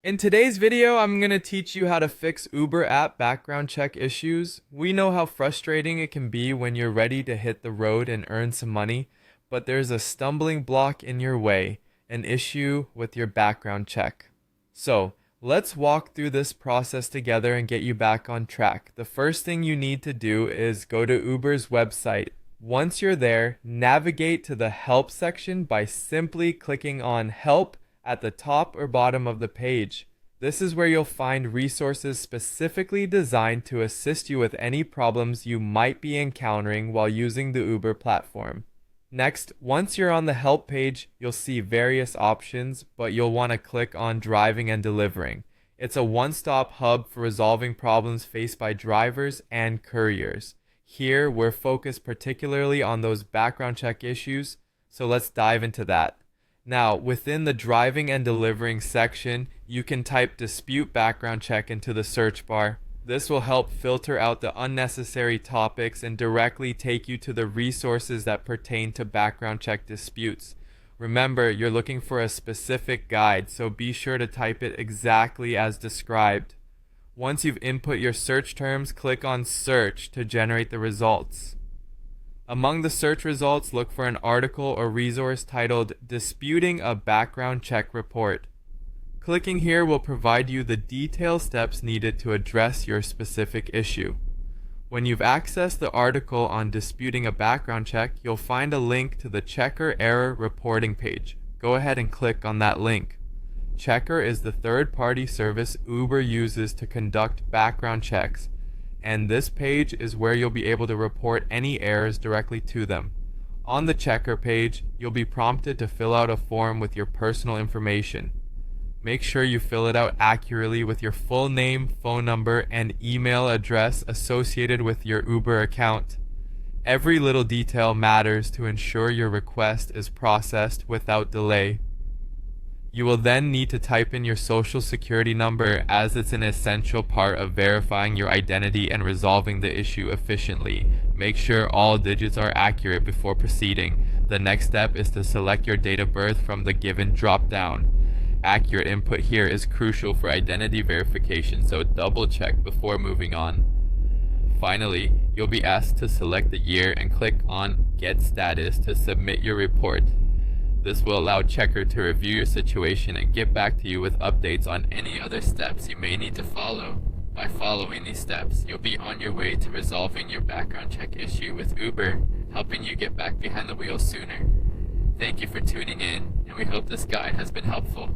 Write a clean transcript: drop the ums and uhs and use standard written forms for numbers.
In today's video, I'm going to teach you how to fix Uber app background check issues. We know how frustrating it can be when you're ready to hit the road and earn some money, but there's a stumbling block in your way, an issue with your background check. So, let's walk through this process together and get you back on track. The first thing you need to do is go to Uber's website. Once you're there, navigate to the Help section by simply clicking on Help at the top or bottom of the page. This is where you'll find resources specifically designed to assist you with any problems you might be encountering while using the Uber platform. Next, once you're on the help page, you'll see various options, but you'll want to click on Driving and Delivering. It's a one-stop hub for resolving problems faced by drivers and couriers. Here, we're focused particularly on those background check issues, so let's dive into that. Now, within the Driving and Delivering section, you can type Dispute Background Check into the search bar. This will help filter out the unnecessary topics and directly take you to the resources that pertain to background check disputes. Remember, you're looking for a specific guide, so be sure to type it exactly as described. Once you've input your search terms, click on Search to generate the results. Among the search results, look for an article or resource titled Disputing a Background Check Report. Clicking here will provide you the detailed steps needed to address your specific issue. When you've accessed the article on disputing a background check, you'll find a link to the Checker Error Reporting page. Go ahead and click on that link. Checker is the third-party service Uber uses to conduct background checks, and this page is where you'll be able to report any errors directly to them. On the Checker page, you'll be prompted to fill out a form with your personal information. Make sure you fill it out accurately with your full name, phone number, and email address associated with your Uber account. Every little detail matters to ensure your request is processed without delay. You will then need to type in your social security number, as it's an essential part of verifying your identity and resolving the issue efficiently. Make sure all digits are accurate before proceeding. The next step is to select your date of birth from the given drop-down. Accurate input here is crucial for identity verification, so double check before moving on. Finally, you'll be asked to select the year and click on Get Status to submit your report. This will allow Checker to review your situation and get back to you with updates on any other steps you may need to follow. By following these steps, you'll be on your way to resolving your background check issue with Uber, helping you get back behind the wheel sooner. Thank you for tuning in, and we hope this guide has been helpful.